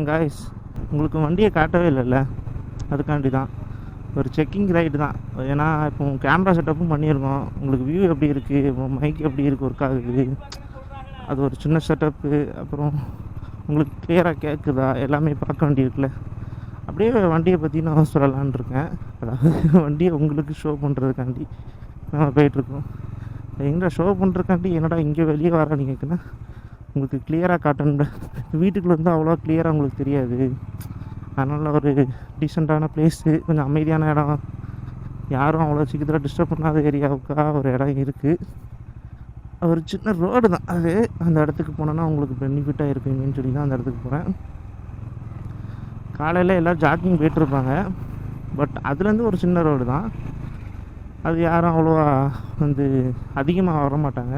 Guys, உங்களுக்கு வண்டியை காட்டவே இல்லைல்ல, அதுக்காண்டி தான் ஒரு செக்கிங் ரைடு தான். ஏன்னா இப்போ கேமரா செட்டப்பும் பண்ணியிருக்கோம். உங்களுக்கு வியூ எப்படி இருக்குது, மைக் எப்படி இருக்குது, ஒர்க் ஆகுது, அது ஒரு சின்ன செட்டப்பு. அப்புறம் உங்களுக்கு கிளியராக கேட்குதா, எல்லாமே பார்க்க வேண்டியிருக்குல்ல. அப்படியே வண்டியை பற்றி நான் சொல்லலான் இருக்கேன். அதாவது வண்டியை உங்களுக்கு ஷோ பண்ணுறதுக்காண்டி நம்ம போயிட்டுருக்கோம். எங்கே ஷோ பண்ணுறதுக்காண்டி என்னடா இங்கே வெளியே வரான்னு கேட்குன்னா, உங்களுக்கு கிளியராக காட்டணும். வீட்டுக்குள்ளே இருந்தால் அவ்வளோ கிளியராக உங்களுக்கு தெரியாது. அதனால் ஒரு டீசெண்டான பிளேஸு, கொஞ்சம் அமைதியான இடம், யாரும் அவ்வளோ சீக்கிரத்தில் டிஸ்டர்ப் பண்ணாத ஏரியாவுக்காக ஒரு இடம் இருக்குது. ஒரு சின்ன ரோடு தான் அது. அந்த இடத்துக்கு போனோன்னா உங்களுக்கு பெனிஃபிட்டாக இருக்குங்கன்னு சொல்லி தான் அந்த இடத்துக்கு போகிறேன். காலையில் எல்லோரும் ஜாக்கிங் போய்ட்டுருப்பாங்க. பட் அதுலேருந்து ஒரு சின்ன ரோடு தான் அது. யாரும் அவ்வளோவா அதிகமாக வர மாட்டாங்க.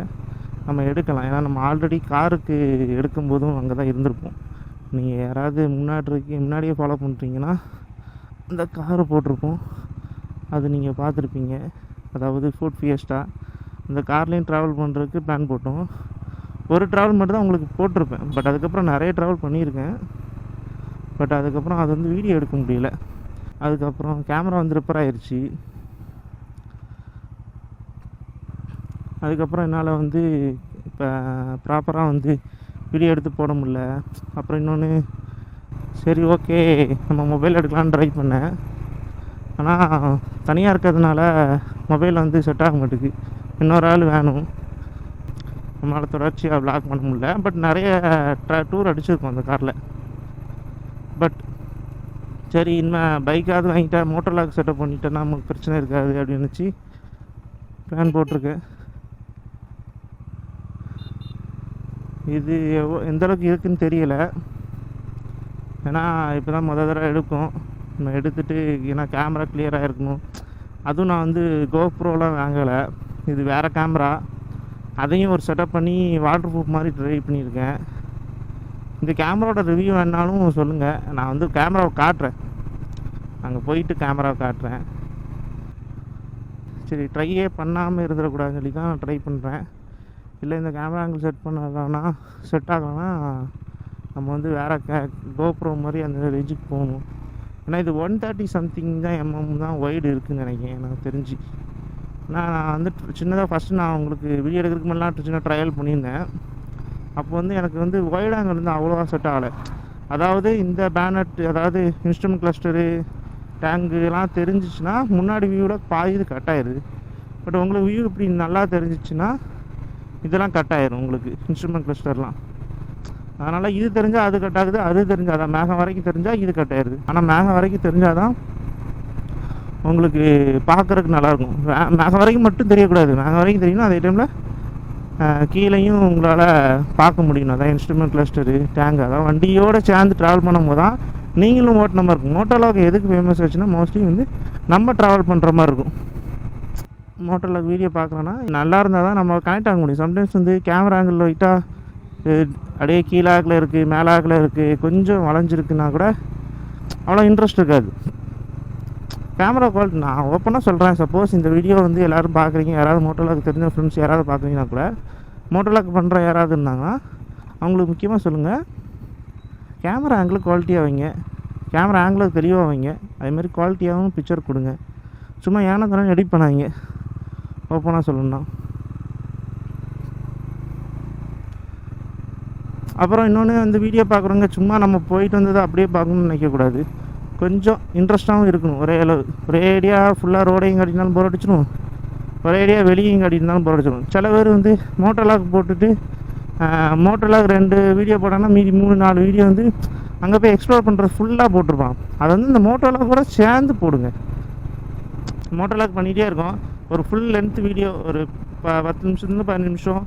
நம்ம எடுக்கலாம். ஏன்னா நம்ம ஆல்ரெடி காருக்கு எடுக்கும்போதும் அங்கே தான் இருந்திருப்போம். நீங்கள் யாராவது முன்னாடியே ஃபாலோ பண்ணுறீங்கன்னா அந்த காரை போட்டிருப்போம், அது நீங்கள் பார்த்துருப்பீங்க. அதாவது ஃபோர்ட் ஃபியஸ்டா. அந்த கார்லேயும் ட்ராவல் பண்ணுறதுக்கு பிளான் போட்டோம். ஒரு ட்ராவல் மட்டும் தான் உங்களுக்கு போட்டிருப்பேன். பட் அதுக்கப்புறம் நிறைய ட்ராவல் பண்ணியிருக்கேன். பட் அதுக்கப்புறம் அது வீடியோ எடுக்க முடியல. அதுக்கப்புறம் கேமரா ரிப்பேர் ஆயிடுச்சு. அதுக்கப்புறம் என்னால் இப்போ ப்ராப்பராக வீடியோ எடுத்து போட முடியல. அப்புறம் இன்னொன்று, சரி ஓகே நம்ம மொபைல் எடுக்கலான்னு ட்ரை பண்ணேன். ஆனால் தனியாக இருக்கிறதுனால மொபைல் செட் ஆக மாட்டேங்குது. இன்னொரு ஆள் வேணும். நம்மளால் தொடர்ச்சியாக வ்ளாக் பண்ண முடியல. பட் நிறைய டூர் அடிச்சிருக்கோம் அந்த காரில். பட் சரி, இனிமேல் பைக்காவது வாங்கிட்டா மோட்டர் லாக் செட்டப் பண்ணிட்டேன்னா நமக்கு பிரச்சனை இருக்காது அப்படின்னு நினச்சி பிளான் போட்டிருக்கேன். இது எந்தளவுக்கு இருக்குதுன்னு தெரியலை. ஏன்னா இப்போ தான் தடவை எடுக்கும். நம்ம எடுத்துகிட்டு, ஏன்னா கேமரா கிளியராக இருக்கணும். அதுவும் நான் கோப்ரோலாம் வாங்கலை, இது வேறு கேமரா. அதையும் ஒரு செட்டப் பண்ணி வாட்டர் ப்ரூஃப் மாதிரி ட்ரை பண்ணியிருக்கேன். இந்த கேமராவோட ரிவ்யூ வேணாலும் சொல்லுங்கள். நான் கேமராவை காட்டுறேன், அங்கே போயிட்டு கேமராவை காட்டுறேன். சரி, ட்ரையே பண்ணாமல் இருந்துடக்கூடாதுன்னு சொல்லி தான் நான் ட்ரை பண்ணுறேன். இல்லை இந்த கேமரா ஆங்கிள் செட் ஆகலைன்னா நம்ம வேறு கோப்ரோ மாதிரி அந்த ரேஞ்சுக்கு போகணும். ஏன்னா இது 130 சம்திங் தான் எம்எம் தான் ஒய்டு இருக்குதுன்னு நினைக்கிறேன் எனக்கு தெரிஞ்சு. நான் சின்னதாக ஃபஸ்ட்டு நான் உங்களுக்கு வீடியோ எடுக்கிறதுக்கு முன்னாடி சின்ன ட்ரையல் பண்ணியிருந்தேன். அப்போ எனக்கு ஒய்டு ஆங்கிள் அவ்வளோவா செட் ஆகலை. அதாவது இந்த பேனட், அதாவது இன்ஸ்ட்ருமெண்ட் கிளஸ்டரு, டேங்குலாம் தெரிஞ்சிச்சுன்னா முன்னாடி வியூவில் பாதி கட் ஆயிடுது. பட் உங்களுக்கு வியூ இப்படி நல்லா தெரிஞ்சிச்சுன்னா இதெல்லாம் கட் ஆயிரும் உங்களுக்கு, இன்ஸ்ட்ருமெண்ட் கிளஸ்டர்லாம். அதனால் இது தெரிஞ்சால் அது கட் ஆகுது, அது தெரிஞ்சால் தான் மேகம் வரைக்கும் தெரிஞ்சால் இது கட் ஆயிடுது. ஆனால் மேகம் வரைக்கும் தெரிஞ்சால் தான் உங்களுக்கு பார்க்குறதுக்கு நல்லாயிருக்கும். மேகம் வரைக்கும் மட்டும் தெரியக்கூடாது. மேகம் வரைக்கும் தெரியணும், அதே டைமில் கீழேயும் உங்களால் பார்க்க முடியணும். அதான் இன்ஸ்ட்ருமெண்ட் கிளஸ்டரு, டேங்கு, அதான் வண்டியோடு சேர்ந்து ட்ராவல் பண்ணும்போது தான் நீங்களும் ஓட்டுன மாதிரி இருக்கும். மோட்டோலாக் எதுக்கு ஃபேமஸ் ஆச்சுன்னா மோஸ்ட்லி நம்ம ட்ராவல் பண்ணுற மாதிரி இருக்கும். மோட்டோலாக் வீடியோ பார்க்குறோன்னா நல்லா இருந்தால் தான் நம்ம கனெக்ட் ஆக முடியும். சம்டைம்ஸ் கேமரா ஆங்கிள் லைட்டாக அப்படியே கீழாக்கில் இருக்குது, மேலாக்கில் இருக்குது, கொஞ்சம் வளைஞ்சிருக்குன்னா கூட அவ்வளோ இன்ட்ரெஸ்ட் இருக்காது. கேமரா குவாலிட்டி நான் ஓப்பனாக சொல்கிறேன். சப்போஸ் இந்த வீடியோ எல்லோரும் பார்க்குறீங்க, யாராவது மோட்டோலாக் தெரிஞ்ச ஃப்ரெண்ட்ஸ் யாராவது பார்க்குறீங்கன்னா கூட, மோட்டோலாக் பண்ணுற யாராவது இருந்தாங்கன்னா அவங்களுக்கு முக்கியமாக சொல்லுங்கள், கேமரா ஆங்கிள் குவாலிட்டியாக வைங்க, கேமரா ஆங்கிள் தெளிவாக வைங்க, அதேமாதிரி குவாலிட்டியாகவும் பிக்சர் கொடுங்க. சும்மா ஏன்னா தானே எடிட் பண்ணாங்க, ஓப்பனாக சொல்லணும்னா. அப்புறம் இன்னொன்று, வீடியோ பார்க்குறவங்க சும்மா நம்ம போயிட்டு வந்ததை அப்படியே பார்க்கணும்னு நினைக்கக்கூடாது. கொஞ்சம் இன்ட்ரெஸ்ட்டாகவும் இருக்கணும். ஒரே அளவு, ஒரே ஐடியாக ஃபுல்லாக ரோடையும் காட்டினாலும் போர் அடிச்சிடும், ஒரே ஐடியாக வெளியும் காட்டியிருந்தாலும் போர் அடிச்சிடும். சில பேர் மோட்டோலாக் போட்டுட்டு மோட்டோலாக் 2 வீடியோ போட்டாங்கன்னா மீதி 3-4 வீடியோ அங்கே போய் எக்ஸ்ப்ளோர் பண்ணுறது ஃபுல்லாக போட்டிருப்பான். அதை இந்த மோட்டோலாக் கூட சேர்ந்து போடுங்க. மோட்டோலாக் பண்ணிகிட்டே இருக்கோம். ஒரு ஃபுல் லென்த் வீடியோ ஒரு 10 நிமிஷத்துலேருந்து 15 நிமிஷம்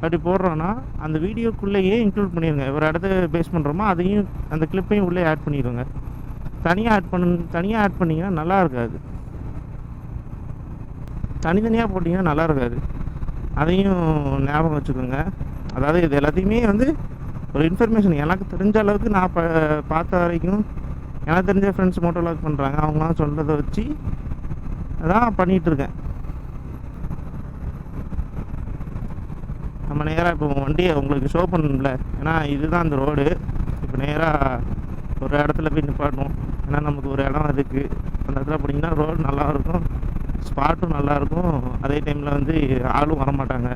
அப்படி போடுறோன்னா அந்த வீடியோக்குள்ளேயே இன்க்ளூட் பண்ணிடுங்க. ஒரு இடத்த பேஸ் பண்ணுறோமோ அதையும் அந்த கிளிப்பையும் உள்ளே ஆட் பண்ணிடுங்க. தனியாக ஆட் பண்ணிங்கன்னா நல்லா இருக்காது. தனித்தனியாக போட்டிங்கன்னா நல்லா இருக்காது. அதையும் ஞாபகம் வச்சுக்கோங்க. அதாவது இது எல்லாத்தையுமே ஒரு இன்ஃபர்மேஷன் எனக்கு தெரிஞ்ச அளவுக்கு நான் பார்த்த வரைக்கும் எனக்கு தெரிஞ்ச ஃப்ரெண்ட்ஸ் மோட்டோலாக் பண்ணுறாங்க, அவங்களாம் சொல்கிறத வச்சு அதான் பண்ணிகிட்ருக்கேன். நம்ம நேராக இப்போ வண்டியை உங்களுக்கு ஷோ பண்ணல, ஏன்னா இதுதான் அந்த ரோடு. இப்போ நேராக ஒரு இடத்துல போய் நிப்பாட்டணும். ஏன்னா நமக்கு ஒரு இடம் இருக்குது, அந்த இடத்துல போனீங்கன்னா ரோடு நல்லாயிருக்கும், ஸ்பாட்டும் நல்லாயிருக்கும், அதே டைமில் வந்து ஆளும் வரமாட்டாங்க.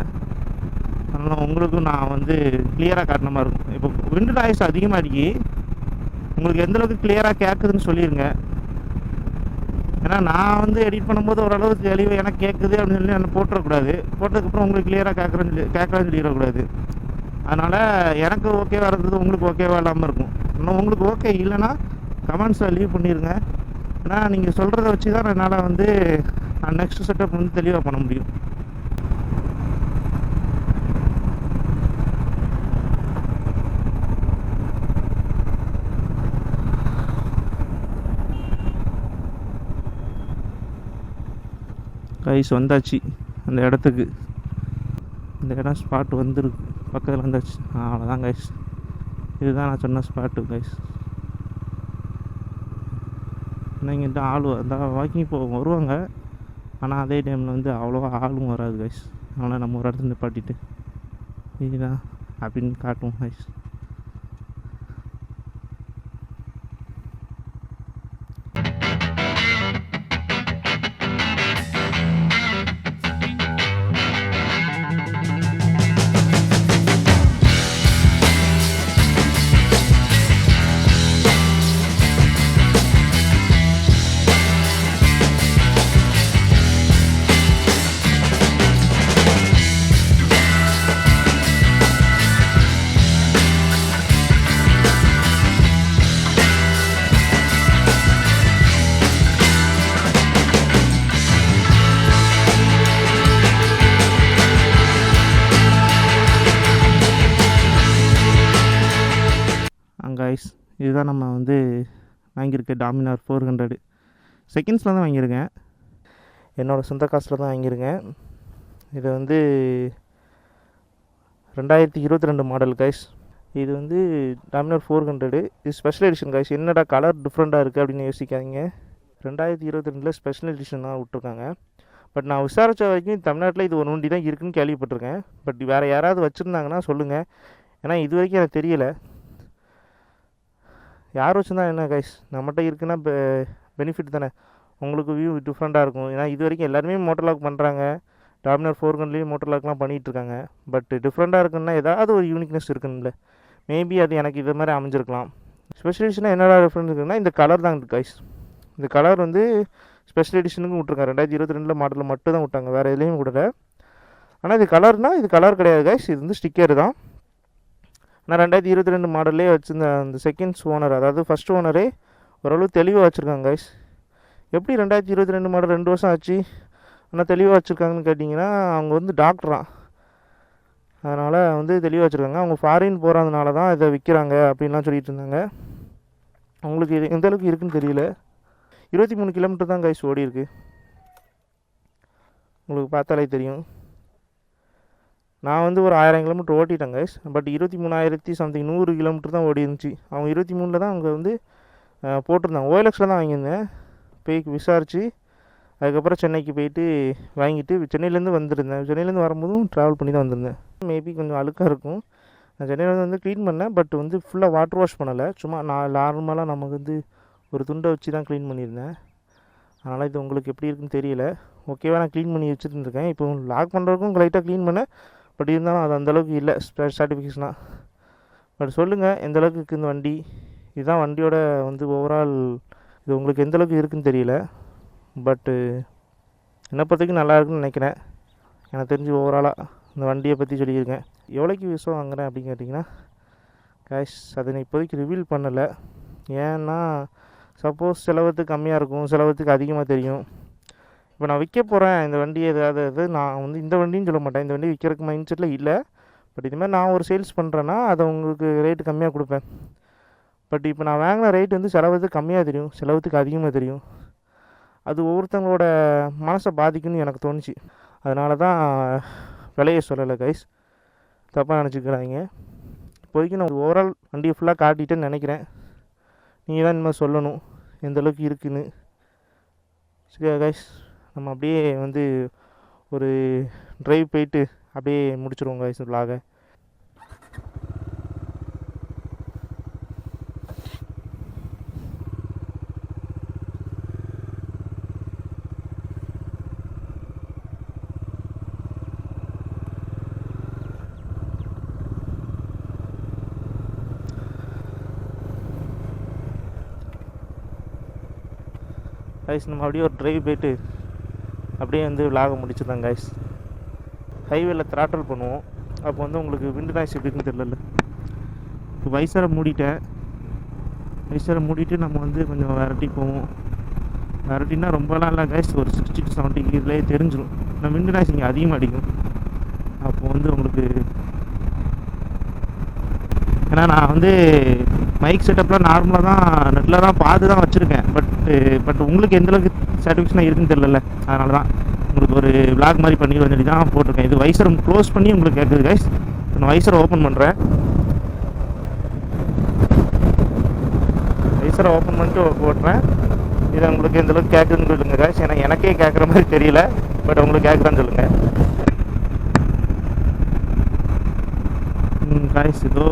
அதனால் உங்களுக்கும் நான் வந்து கிளியராக காட்டின மாதிரி இருக்கும். இப்போ விண்டு நாய்ஸ் அதிகமாக அடிக்கி உங்களுக்கு எந்தளவுக்கு கிளியராக கேட்குதுன்னு சொல்லிடுங்க. ஏன்னா நான் வந்து எடிட் பண்ணும்போது ஓரளவுக்கு தெளிவு எனக்கு கேட்குது அப்படின்னு சொல்லி நான் போட்டுறக்கூடாது. போட்டதுக்கப்புறம் உங்களுக்கு கிளியராக கேட்கலன்னு சொல்லிடக்கூடாது. அதனால் எனக்கு ஓகேவாக இருந்தது உங்களுக்கு ஓகேவாக இல்லாமல் இருக்கும். இன்னும் உங்களுக்கு ஓகே இல்லைன்னா கமெண்ட்ஸை லீவ் பண்ணிடுங்க. ஏன்னா நீங்கள் சொல்கிறத வச்சு தான் என்னால் வந்து நான் நெக்ஸ்ட் செட்டப் வந்து தெளிவாக பண்ண முடியும். கைஸ் வந்தாச்சு அந்த இடத்துக்கு. இந்த இடம் ஸ்பாட் வந்துருக்கு, பக்கத்தில் வந்தாச்சு. அவ்வளோதான் கைஸ், இதுதான் நான் சொன்ன ஸ்பாட்டு கைஸ். இங்கிட்ட ஆள் வாக்கிங் வருவாங்க, ஆனால் அதே டைமில் வந்து அவ்வளோவா ஆளும் வராது கைஸ். அதனால் நம்ம ஒரு இடத்துல நிப்பாட்டிட்டு இதுதான் அப்படின்னு காட்டுவோம் கைஸ். கைஸ் இதுதான் நம்ம வந்து வாங்கியிருக்க டாமினார் 400. செகண்ட்ஸில் தான் வாங்கியிருக்கேன், என்னோடய சொந்த காசில் தான் வாங்கியிருக்கேன். இது வந்து 2022 மாடல் கைஸ். இது வந்து டாமினார் 400. இது ஸ்பெஷல் எடிஷன் கைஸ். என்னடா கலர் டிஃப்ரெண்ட்டாக இருக்குது அப்படின்னு யோசிக்காதீங்க. 2022 ஸ்பெஷல் எடிஷனாக விட்ருக்காங்க. பட் நான் விசாரித்த வரைக்கும் தமிழ்நாட்டில் இது ஒரு வண்டி தான் இருக்குதுன்னு கேள்விப்பட்டிருக்கேன். பட் வேறு யாராவது வச்சுருந்தாங்கன்னா சொல்லுங்கள், ஏன்னா இது வரைக்கும் எனக்கு தெரியலை. யார் வச்சுருந்தா என்ன கைஸ், நம்மகிட்ட இருக்குன்னா பெனிஃபிட் தானே, உங்களுக்கு வியூ டிஃப்ரெண்ட்டாக இருக்கும். ஏன்னா இது வரைக்கும் எல்லாருமே மோட்டர் லாக் பண்ணுறாங்க, டாமினார் 400லேயும் மோட்டர் லாக்லாம் பண்ணிகிட்ருக்காங்க. பட் டிஃப்ரெண்ட்டாக இருக்குன்னா ஏதாவது ஒரு யூனிக்னஸ் இருக்குன்னு, மேபி அது எனக்கு இது மாதிரி அமைஞ்சிருக்கலாம். ஸ்பெஷல் எடிஷனாக என்னடா டிஃப்ரெண்ட் இருக்குன்னா இந்த கலர் தான் கைஸ். இந்த கலர் வந்து ஸ்பெஷல் எடிஷனுக்கும் விட்ருக்காங்க, 2022 மாடலில் மட்டும் தான் விட்டாங்க, வேறு எதுலேயும் விடல. ஆனால் இது கலர்னால் இது கலர் கிடையாது கைஸ், இது வந்து ஸ்டிக்கர் தான். நான் 2022 மாடல்லே வச்சுருந்த அந்த செகண்ட்ஸ் ஓனர், அதாவது ஃபஸ்ட் ஓனரே ஓரளவு தெளிவாக வச்சுருக்காங்க கைஸ். எப்படி 2022 மாடல் 2 வருஷம் ஆச்சு ஆனால் தெளிவாக வச்சுருக்காங்கன்னு கேட்டிங்கன்னா, அவங்க வந்து டாக்டரான், அதனால் வந்து தெளிவாக வச்சுருக்காங்க. அவங்க ஃபாரின் போகிறதுனால தான் இதை விற்கிறாங்க அப்படின்லாம் சொல்லிட்டு இருந்தாங்க. அவங்களுக்கு இது எந்த அளவுக்கு இருக்குதுன்னு தெரியல. 23 கிலோமீட்டர் தான் கைஸ் ஓடி இருக்குது, உங்களுக்கு பார்த்தாலே தெரியும். நான் வந்து ஒரு 1000 கிலோமீட்டர் ஓட்டிட்டேன் கைஸ். பட் 23,000 சம்திங் 100 கிலோமீட்டர் தான் ஓடி இருந்துச்சு. அவங்க 23 தான் அவங்க வந்து போட்டிருந்தாங்க. OLXில் தான் வாங்கியிருந்தேன். போய் விசாரித்து அதுக்கப்புறம் சென்னைக்கு போயிட்டு வாங்கிட்டு சென்னையிலேருந்து வந்திருந்தேன். சென்னையிலேருந்து வரும்போதும் ட்ராவல் பண்ணி தான் வந்திருந்தேன். மேபி கொஞ்சம் அழுக்காக இருக்கும். நான் சென்னையில் வந்து க்ளீன் பண்ணேன், பட் வந்து ஃபுல்லாக வாட்டர் வாஷ் பண்ணலை. சும்மா நார்மலாக நமக்கு வந்து ஒரு துண்டை வச்சு தான் க்ளீன் பண்ணியிருந்தேன். அதனால் இது உங்களுக்கு எப்படி இருக்குன்னு தெரியல. ஓகேவா, நான் க்ளீன் பண்ணி வச்சுருந்துருக்கேன். இப்போ லாக் பண்ணுறதுக்கும் லைட்டாக க்ளீன் பண்ணேன், பட் இருந்தாலும் அது அந்தளவுக்கு இல்லை சாட்டிஃபிகேஷனாக. பட் சொல்லுங்கள் எந்தளவுக்கு இருக்குது இந்த வண்டி. இதுதான் வண்டியோட வந்து ஓவரால் இது உங்களுக்கு எந்தளவுக்கு இருக்குதுன்னு தெரியல. பட்டு என்னை பற்றிக்கும் நல்லா இருக்குன்னு நினைக்கிறேன். எனக்கு தெரிஞ்சு ஓவராலாக இந்த வண்டியை பற்றி சொல்லியிருக்கேன். எவ்வளோக்கு விஷயம் வாங்குகிறேன் அப்படின்னு கேட்டிங்கன்னா கேஷ் அதை நான் இப்போதைக்கு ரிவீல் பண்ணலை. ஏன்னா சப்போஸ் செலவுக்கு கம்மியாக இருக்கும், செலவுக்கு அதிகமாக தெரியும். இப்போ நான் விற்க போகிறேன் இந்த வண்டி, ஏதாவது நான் வந்து இந்த வண்டின்னு சொல்ல மாட்டேன், இந்த வண்டி விற்கிறதுக்கு மைண்ட் செட்டில் இல்லை. பட் இதுமாதிரி நான் ஒரு சேல்ஸ் பண்ணுறேன்னா அதை உங்களுக்கு ரேட்டு கம்மியாக கொடுப்பேன். பட் இப்போ நான் வாங்கின ரேட் வந்து செலவுக்கு கம்மியாக தெரியும், செலவுக்கு அதிகமாக தெரியும். அது ஒவ்வொருத்தவங்களோட மனசை பாதிக்குன்னு எனக்கு தோணுச்சு. அதனால தான் விலையை சொல்லலை கைஸ், தப்பாக நினச்சிக்கிறாங்க. இப்போதைக்கு நான் ஓவரால் வண்டியை ஃபுல்லாக காட்டிட்டேன்னு நினைக்கிறேன். நீங்கள் தான் இனிமேல் சொல்லணும் எந்தளவுக்கு இருக்குதுன்னு. சரியா கைஸ், நம்ம அப்படியே வந்து ஒரு ட்ரைவ் போயிட்டு அப்படியே முடிச்சிடுவோம் கைஸ் vlog. கைஸ் நம்ம அப்படியே ஒரு ட்ரைவ் போயிட்டு அப்படியே வந்து விலாக முடிச்சுதான் கைஸ். ஹைவேல த்ராட்டல் பண்ணுவோம். அப்போ வந்து உங்களுக்கு விண்டு நாய்ஸ் எப்படி இருக்குன்னு தெரியல. இப்போ வைசரை மூடிட்டேன். வைசரை மூடிட்டு நம்ம வந்து கொஞ்சம் வெரைட்டி போவோம். வெரைட்டின்னா ரொம்பலாம் இல்லை கைஸ், ஒரு 60 to 70 கீழே தெரிஞ்சிடும். நம்ம விண்டு நாய்ஸ் இங்கே அதிகமாக அடிக்கும். அப்போ வந்து உங்களுக்கு ஏன்னா நான் வந்து மைக் செட்டப்லாம் நார்மலாக தான் நெட்டில் தான் பார்த்து தான் வச்சுருக்கேன். பட் உங்களுக்கு எந்தளவுக்கு சாட்டிஸ்ஃபேக்ஷனாக இருக்குன்னு தெரியல. அதனால தான் உங்களுக்கு ஒரு விளாக் மாதிரி பண்ணி சொல்லி தான் போட்டிருக்கேன். இது வைசரை க்ளோஸ் பண்ணி உங்களுக்கு கேட்குது கைஸ். நான் வைசரை ஓப்பன் பண்ணுறேன். வைசரை ஓப்பன் பண்ணிட்டு போட்டுறேன். இது உங்களுக்கு எந்தளவுக்கு கேட்குதுன்னு சொல்லுங்கள் கைஸ். ஏன்னா எனக்கே கேட்குற மாதிரி தெரியல, பட் உங்களுக்கு கேட்குறான்னு சொல்லுங்கள் கைஸ். இதோ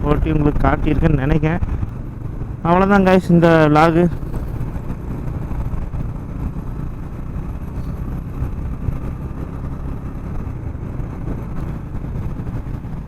ஓட்டி உங்களுக்கு காட்டியிருக்கேன்னு நினைக்கிறேன். அவ்வளோதான் கைஸ் இந்த விலாகு.